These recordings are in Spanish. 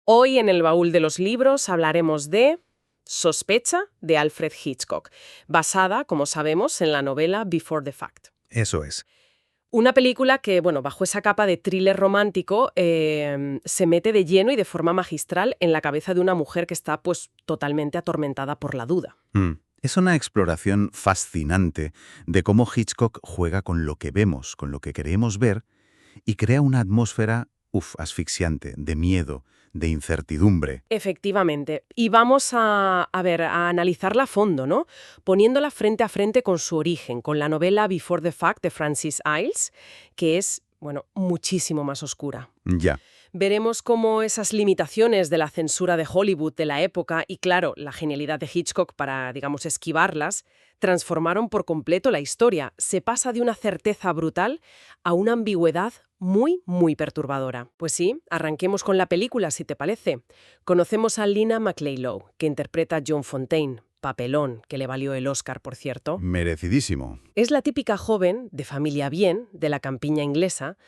Hoy en el baúl de los libros hablaremos de Sospecha de Alfred Hitchcock, basada, como sabemos, en la novela Before the Fact. Eso es. Una película que, bueno, bajo esa capa de thriller romántico, se mete de lleno y de forma magistral en la cabeza de una mujer que está, pues, totalmente atormentada por la duda. Es una exploración fascinante de cómo Hitchcock juega con lo que vemos, con lo que queremos ver, y crea una atmósfera, asfixiante, de miedo, de incertidumbre. Efectivamente. Y vamos a analizarla a fondo, ¿no? Poniéndola frente a frente con su origen, con la novela Before the Fact de Francis Iles, que es, bueno, muchísimo más oscura. Ya. Veremos cómo esas limitaciones de la censura de Hollywood de la época y, claro, la genialidad de Hitchcock para, digamos, esquivarlas, transformaron por completo la historia. Se pasa de una certeza brutal a una ambigüedad muy, muy perturbadora. Pues sí, arranquemos con la película, si te parece. Conocemos a Lina McLeod, que interpreta a John Fontaine, papelón que le valió el Oscar, por cierto. Merecidísimo. Es la típica joven, de familia bien, de la campiña inglesa,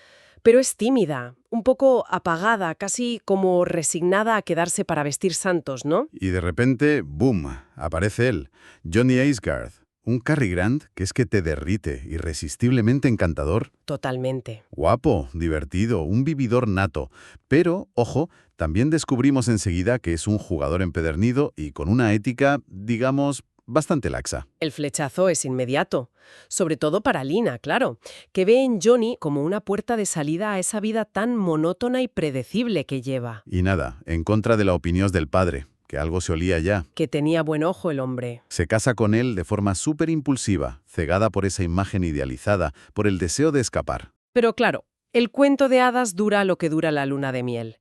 pero es tímida, un poco apagada, casi como resignada a quedarse para vestir santos, ¿no? Y de repente, ¡boom!, aparece él, Johnny Aysgarth, un Cary Grant que es que te derrite, irresistiblemente encantador. Totalmente. Guapo, divertido, un vividor nato. Pero, ojo, también descubrimos enseguida que es un jugador empedernido y con una ética, digamos, bastante laxa. El flechazo es inmediato, sobre todo para Lina, claro, que ve en Johnny como una puerta de salida a esa vida tan monótona y predecible que lleva. Y nada, en contra de la opinión del padre, que algo se olía ya. Que tenía buen ojo el hombre. Se casa con él de forma súper impulsiva, cegada por esa imagen idealizada, por el deseo de escapar. Pero claro, el cuento de hadas dura lo que dura la luna de miel.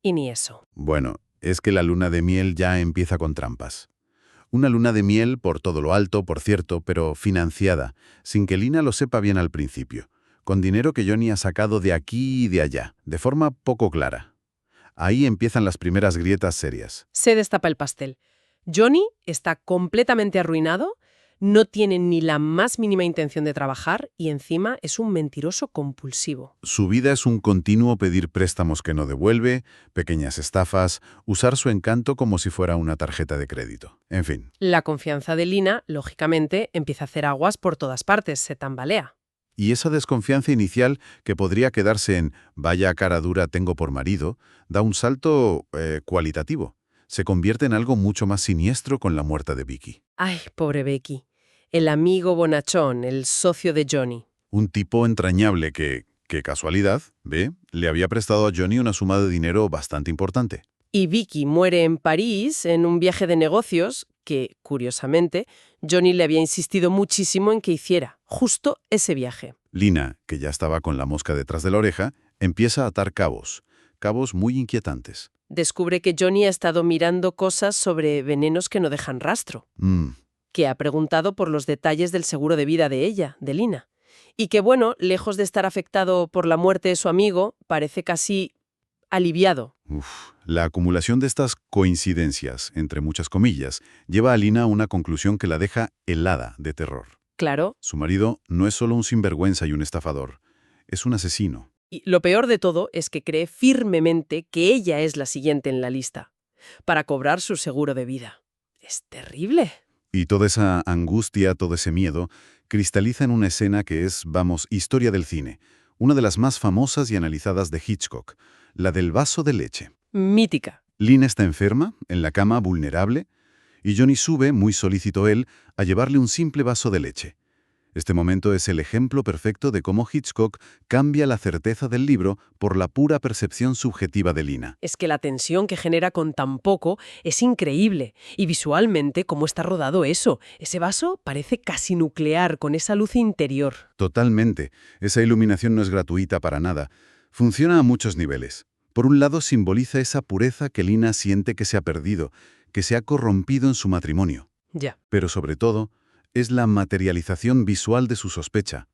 Y ni eso. Bueno, es que la luna de miel ya empieza con trampas. Una luna de miel por todo lo alto, por cierto, pero financiada, sin que Lina lo sepa bien al principio, con dinero que Johnny ha sacado de aquí y de allá, de forma poco clara. Ahí empiezan las primeras grietas serias. Se destapa el pastel. Johnny está completamente arruinado, no tiene ni la más mínima intención de trabajar y encima es un mentiroso compulsivo. Su vida es un continuo pedir préstamos que no devuelve, pequeñas estafas, usar su encanto como si fuera una tarjeta de crédito. En fin. La confianza de Lina, lógicamente, empieza a hacer aguas por todas partes, se tambalea. Y esa desconfianza inicial, que podría quedarse en «vaya cara dura tengo por marido», da un salto cualitativo. Se convierte en algo mucho más siniestro con la muerte de Vicky. Ay, pobre Becky. El amigo bonachón, el socio de Johnny. Un tipo entrañable que, qué casualidad, le había prestado a Johnny una suma de dinero bastante importante. Y Vicky muere en París en un viaje de negocios que, curiosamente, Johnny le había insistido muchísimo en que hiciera, justo ese viaje. Lina, que ya estaba con la mosca detrás de la oreja, empieza a atar cabos muy inquietantes. Descubre que Johnny ha estado mirando cosas sobre venenos que no dejan rastro, que ha preguntado por los detalles del seguro de vida de ella, de Lina, y que, bueno, lejos de estar afectado por la muerte de su amigo, parece casi aliviado. La acumulación de estas coincidencias, entre muchas comillas, lleva a Lina a una conclusión que la deja helada de terror. Claro. Su marido no es solo un sinvergüenza y un estafador, es un asesino. Y lo peor de todo es que cree firmemente que ella es la siguiente en la lista, para cobrar su seguro de vida. Es terrible. Y toda esa angustia, todo ese miedo, cristaliza en una escena que es, historia del cine, una de las más famosas y analizadas de Hitchcock, la del vaso de leche. Mítica. Lina está enferma, en la cama, vulnerable, y Johnny sube, muy solícito él, a llevarle un simple vaso de leche. Este momento es el ejemplo perfecto de cómo Hitchcock cambia la certeza del libro por la pura percepción subjetiva de Lina. Es que la tensión que genera con tan poco es increíble. Y visualmente, cómo está rodado eso. Ese vaso parece casi nuclear, con esa luz interior. Totalmente. Esa iluminación no es gratuita para nada. Funciona a muchos niveles. Por un lado, simboliza esa pureza que Lina siente que se ha perdido, que se ha corrompido en su matrimonio. Ya. Pero sobre todo, es la materialización visual de su sospecha.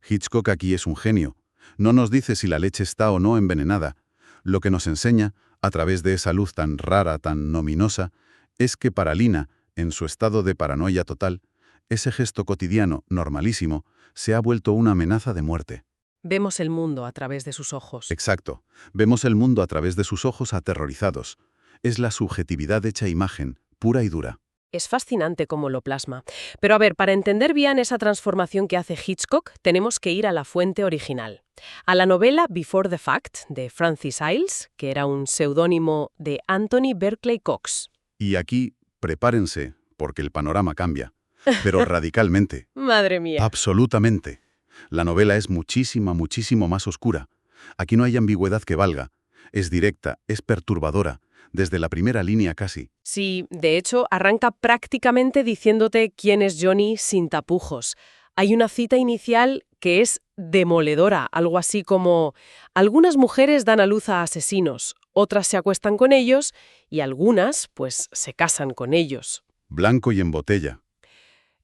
Hitchcock aquí es un genio. No nos dice si la leche está o no envenenada. Lo que nos enseña, a través de esa luz tan rara, tan luminosa, es que para Lina, en su estado de paranoia total, ese gesto cotidiano, normalísimo, se ha vuelto una amenaza de muerte. Vemos el mundo a través de sus ojos. Exacto. Vemos el mundo a través de sus ojos aterrorizados. Es la subjetividad hecha imagen, pura y dura. Es fascinante cómo lo plasma. Pero a ver, para entender bien esa transformación que hace Hitchcock, tenemos que ir a la fuente original. A la novela Before the Fact, de Francis Iles, que era un seudónimo de Anthony Berkeley Cox. Y aquí, prepárense, porque el panorama cambia. Pero radicalmente. Madre mía. Absolutamente. La novela es muchísimo más oscura. Aquí no hay ambigüedad que valga. Es directa, es perturbadora, desde la primera línea casi. Sí, de hecho, arranca prácticamente diciéndote quién es Johnny sin tapujos. Hay una cita inicial que es demoledora, algo así como: algunas mujeres dan a luz a asesinos, otras se acuestan con ellos y algunas, pues, se casan con ellos. Blanco y en botella.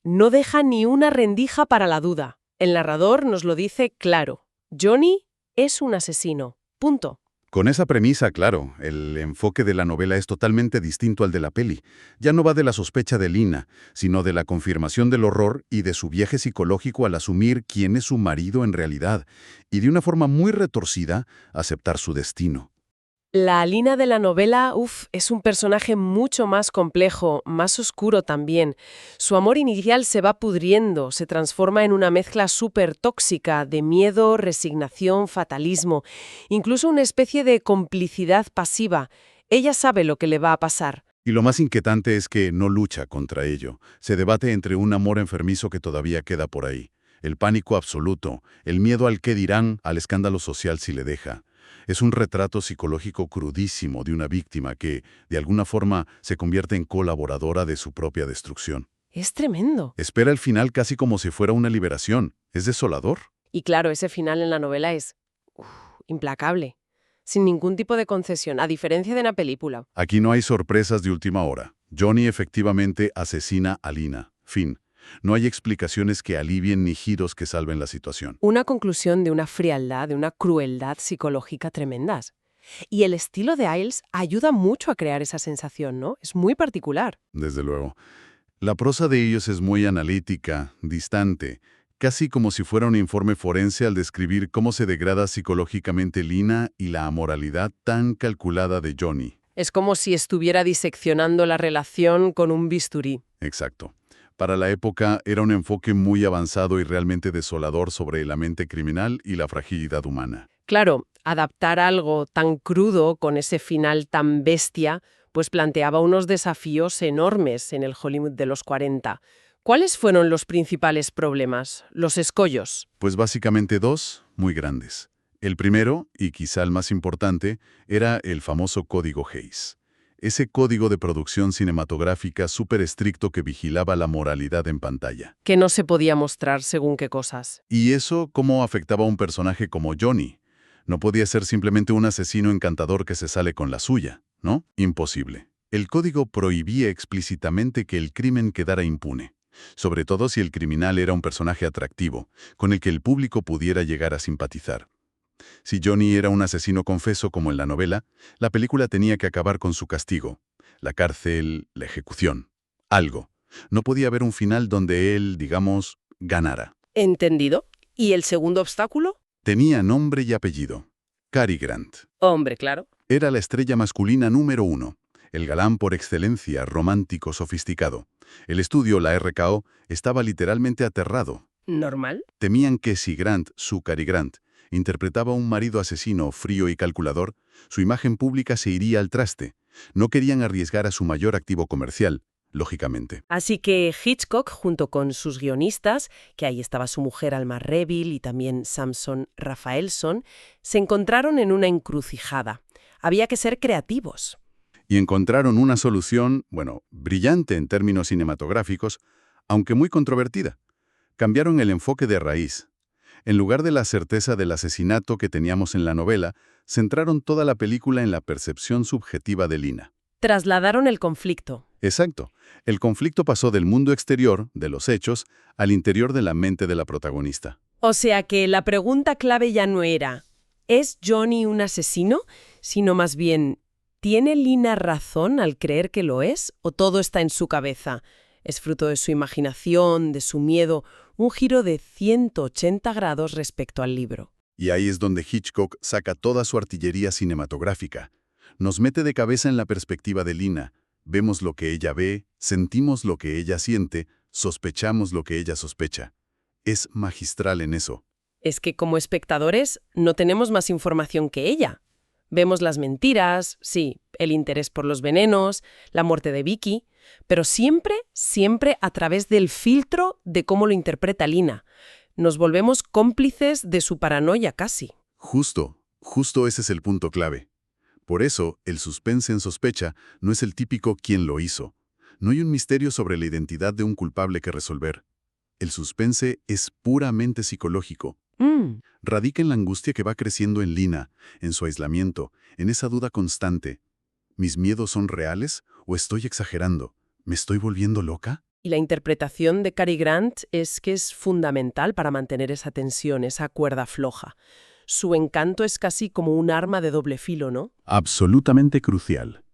No deja ni una rendija para la duda. El narrador nos lo dice claro. Johnny es un asesino. Punto. Con esa premisa, claro, el enfoque de la novela es totalmente distinto al de la peli. Ya no va de la sospecha de Lina, sino de la confirmación del horror y de su viaje psicológico al asumir quién es su marido en realidad, y de una forma muy retorcida, aceptar su destino. La Alina de la novela, es un personaje mucho más complejo, más oscuro también. Su amor inicial se va pudriendo, se transforma en una mezcla súper tóxica de miedo, resignación, fatalismo, incluso una especie de complicidad pasiva. Ella sabe lo que le va a pasar. Y lo más inquietante es que no lucha contra ello. Se debate entre un amor enfermizo que todavía queda por ahí, el pánico absoluto, el miedo al qué dirán, al escándalo social si le deja. Es un retrato psicológico crudísimo de una víctima que, de alguna forma, se convierte en colaboradora de su propia destrucción. Es tremendo. Espera el final casi como si fuera una liberación. Es desolador. Y claro, ese final en la novela es implacable, sin ningún tipo de concesión, a diferencia de una película. Aquí no hay sorpresas de última hora. Johnny efectivamente asesina a Lina. Fin. No hay explicaciones que alivien ni giros que salven la situación. Una conclusión de una frialdad, de una crueldad psicológica tremendas. Y el estilo de Iles ayuda mucho a crear esa sensación, ¿no? Es muy particular. Desde luego. La prosa de ellos es muy analítica, distante, casi como si fuera un informe forense al describir cómo se degrada psicológicamente Lina y la amoralidad tan calculada de Johnny. Es como si estuviera diseccionando la relación con un bisturí. Exacto. Para la época era un enfoque muy avanzado y realmente desolador sobre la mente criminal y la fragilidad humana. Claro, adaptar algo tan crudo con ese final tan bestia, pues planteaba unos desafíos enormes en el Hollywood de los 40. ¿Cuáles fueron los principales problemas, los escollos? Pues básicamente dos, muy grandes. El primero, y quizá el más importante, era el famoso Código Hays. Ese código de producción cinematográfica súper estricto que vigilaba la moralidad en pantalla. Que no se podía mostrar según qué cosas. ¿Y eso cómo afectaba a un personaje como Johnny? No podía ser simplemente un asesino encantador que se sale con la suya, ¿no? Imposible. El código prohibía explícitamente que el crimen quedara impune, sobre todo si el criminal era un personaje atractivo, con el que el público pudiera llegar a simpatizar. Si Johnny era un asesino confeso como en la novela, la película tenía que acabar con su castigo. La cárcel, la ejecución. Algo. No podía haber un final donde él, digamos, ganara. ¿Entendido? ¿Y el segundo obstáculo? Tenía nombre y apellido. Cary Grant. Hombre, claro. Era la estrella masculina número 1. El galán por excelencia, romántico, sofisticado. El estudio, la RKO, estaba literalmente aterrado. ¿Normal? Temían que si Grant, su Cary Grant, interpretaba a un marido asesino, frío y calculador, su imagen pública se iría al traste. No querían arriesgar a su mayor activo comercial, lógicamente. Así que Hitchcock, junto con sus guionistas, que ahí estaba su mujer Alma Reville y también Samson Raphaelson, se encontraron en una encrucijada. Había que ser creativos. Y encontraron una solución, brillante en términos cinematográficos, aunque muy controvertida. Cambiaron el enfoque de raíz. En lugar de la certeza del asesinato que teníamos en la novela, centraron toda la película en la percepción subjetiva de Lina. Trasladaron el conflicto. Exacto. El conflicto pasó del mundo exterior, de los hechos, al interior de la mente de la protagonista. O sea que la pregunta clave ya no era ¿es Johnny un asesino? Sino más bien, ¿tiene Lina razón al creer que lo es? ¿O todo está en su cabeza? Es fruto de su imaginación, de su miedo, un giro de 180 grados respecto al libro. Y ahí es donde Hitchcock saca toda su artillería cinematográfica. Nos mete de cabeza en la perspectiva de Lina. Vemos lo que ella ve, sentimos lo que ella siente, sospechamos lo que ella sospecha. Es magistral en eso. Es que como espectadores no tenemos más información que ella. Vemos las mentiras, sí, el interés por los venenos, la muerte de Vicky, pero siempre, siempre a través del filtro de cómo lo interpreta Lina. Nos volvemos cómplices de su paranoia casi. Justo ese es el punto clave. Por eso, el suspense en Sospecha no es el típico quién lo hizo. No hay un misterio sobre la identidad de un culpable que resolver. El suspense es puramente psicológico. Radica en la angustia que va creciendo en Lina, en su aislamiento, en esa duda constante. ¿Mis miedos son reales o estoy exagerando? ¿Me estoy volviendo loca? Y la interpretación de Cary Grant es que es fundamental para mantener esa tensión, esa cuerda floja. Su encanto es casi como un arma de doble filo, ¿no? Absolutamente crucial.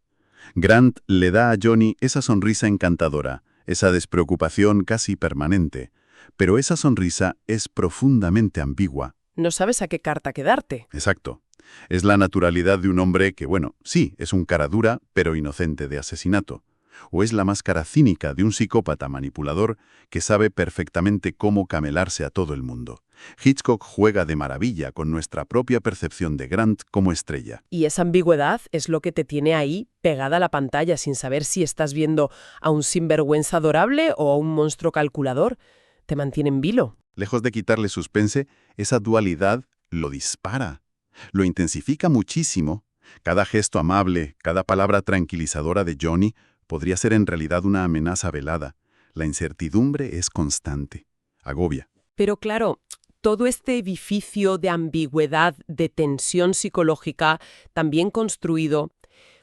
Grant le da a Johnny esa sonrisa encantadora, esa despreocupación casi permanente. Pero esa sonrisa es profundamente ambigua. No sabes a qué carta quedarte. Exacto. Es la naturalidad de un hombre que, bueno, sí, es un cara dura, pero inocente de asesinato. O es la máscara cínica de un psicópata manipulador que sabe perfectamente cómo camelarse a todo el mundo. Hitchcock juega de maravilla con nuestra propia percepción de Grant como estrella. Y esa ambigüedad es lo que te tiene ahí pegada a la pantalla sin saber si estás viendo a un sinvergüenza adorable o a un monstruo calculador. Te mantiene en vilo. Lejos de quitarle suspense, esa dualidad lo dispara. Lo intensifica muchísimo. Cada gesto amable, cada palabra tranquilizadora de Johnny podría ser en realidad una amenaza velada. La incertidumbre es constante. Agobia. Pero claro, todo este edificio de ambigüedad, de tensión psicológica, también construido,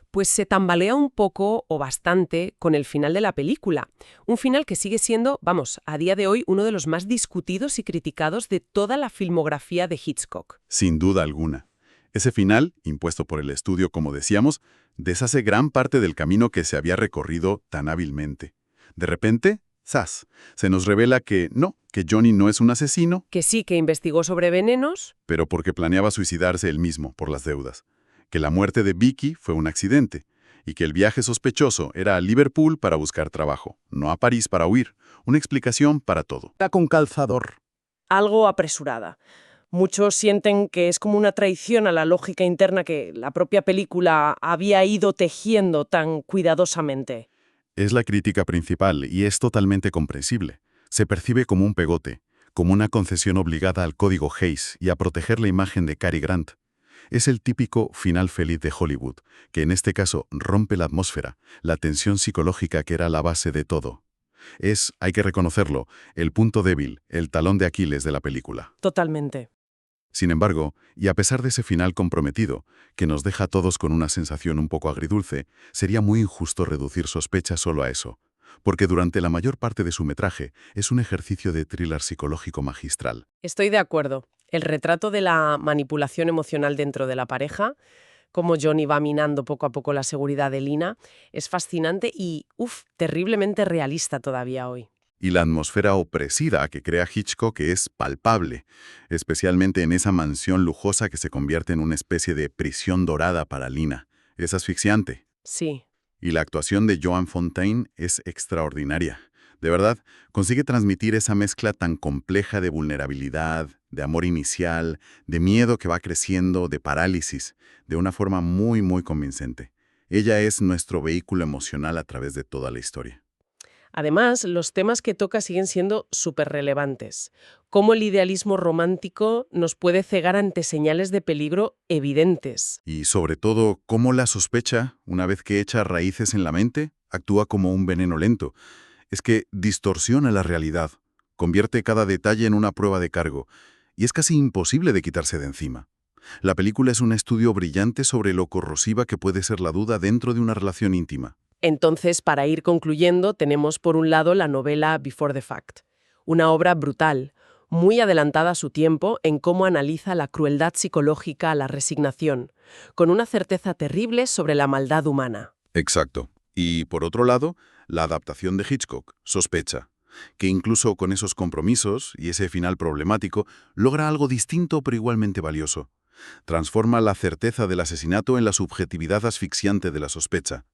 pues se tambalea un poco o bastante con el final de la película. Un final que sigue siendo, vamos, a día de hoy uno de los más discutidos y criticados de toda la filmografía de Hitchcock. Sin duda alguna. Ese final, impuesto por el estudio como decíamos, deshace gran parte del camino que se había recorrido tan hábilmente. De repente, ¡zas!, se nos revela que Johnny no es un asesino, Que sí, que investigó sobre venenos. pero porque planeaba suicidarse él mismo por las deudas. Que la muerte de Vicky fue un accidente, y que el viaje sospechoso era a Liverpool para buscar trabajo, no a París para huir. Una explicación para todo. Está con calzador. Algo apresurada. Muchos sienten que es como una traición a la lógica interna que la propia película había ido tejiendo tan cuidadosamente. Es la crítica principal y es totalmente comprensible. Se percibe como un pegote, como una concesión obligada al código Hays y a proteger la imagen de Cary Grant. Es el típico final feliz de Hollywood, que en este caso rompe la atmósfera, la tensión psicológica que era la base de todo. Es, hay que reconocerlo, el punto débil, el talón de Aquiles de la película. Totalmente. Sin embargo, y a pesar de ese final comprometido, que nos deja a todos con una sensación un poco agridulce, sería muy injusto reducir Sospecha solo a eso, porque durante la mayor parte de su metraje es un ejercicio de thriller psicológico magistral. Estoy de acuerdo. El retrato de la manipulación emocional dentro de la pareja, cómo Johnny va minando poco a poco la seguridad de Lina, es fascinante y, terriblemente realista todavía hoy. Y la atmósfera opresiva que crea Hitchcock es palpable, especialmente en esa mansión lujosa que se convierte en una especie de prisión dorada para Lina. Es asfixiante. Sí. Y la actuación de Joan Fontaine es extraordinaria. De verdad, consigue transmitir esa mezcla tan compleja de vulnerabilidad, de amor inicial, de miedo que va creciendo, de parálisis, de una forma muy, muy convincente. Ella es nuestro vehículo emocional a través de toda la historia. Además, los temas que toca siguen siendo súper relevantes. Cómo el idealismo romántico nos puede cegar ante señales de peligro evidentes. Y sobre todo, cómo la sospecha, una vez que echa raíces en la mente, actúa como un veneno lento. Es que distorsiona la realidad, convierte cada detalle en una prueba de cargo, y es casi imposible de quitarse de encima. La película es un estudio brillante sobre lo corrosiva que puede ser la duda dentro de una relación íntima. Entonces, para ir concluyendo, tenemos por un lado la novela Before the Fact, una obra brutal, muy adelantada a su tiempo en cómo analiza la crueldad psicológica, la resignación, con una certeza terrible sobre la maldad humana. Exacto. Y por otro lado, la adaptación de Hitchcock, Sospecha. que incluso con esos compromisos y ese final problemático, logra algo distinto pero igualmente valioso. Transforma la certeza del asesinato en la subjetividad asfixiante de la sospecha.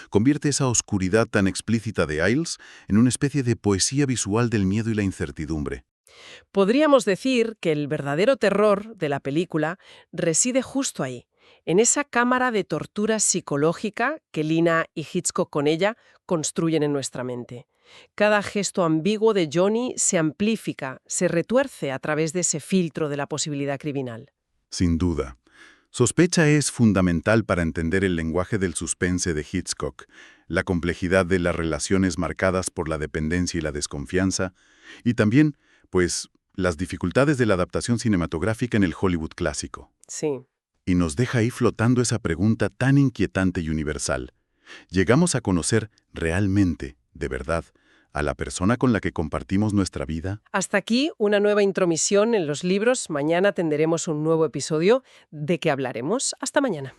Convierte esa oscuridad tan explícita de Ailes en una especie de poesía visual del miedo y la incertidumbre. Podríamos decir que el verdadero terror de la película reside justo ahí, en esa cámara de tortura psicológica que Lina y Hitchcock con ella construyen en nuestra mente. Cada gesto ambiguo de Johnny se amplifica, se retuerce a través de ese filtro de la posibilidad criminal. Sin duda. Sospecha es fundamental para entender el lenguaje del suspense de Hitchcock, la complejidad de las relaciones marcadas por la dependencia y la desconfianza, y también, pues, las dificultades de la adaptación cinematográfica en el Hollywood clásico. Sí. Y nos deja ahí flotando esa pregunta tan inquietante y universal. ¿Llegamos a conocer realmente, de verdad, a la persona con la que compartimos nuestra vida? Hasta aquí una nueva intromisión en los libros. Mañana tendremos un nuevo episodio de que hablaremos. Hasta mañana.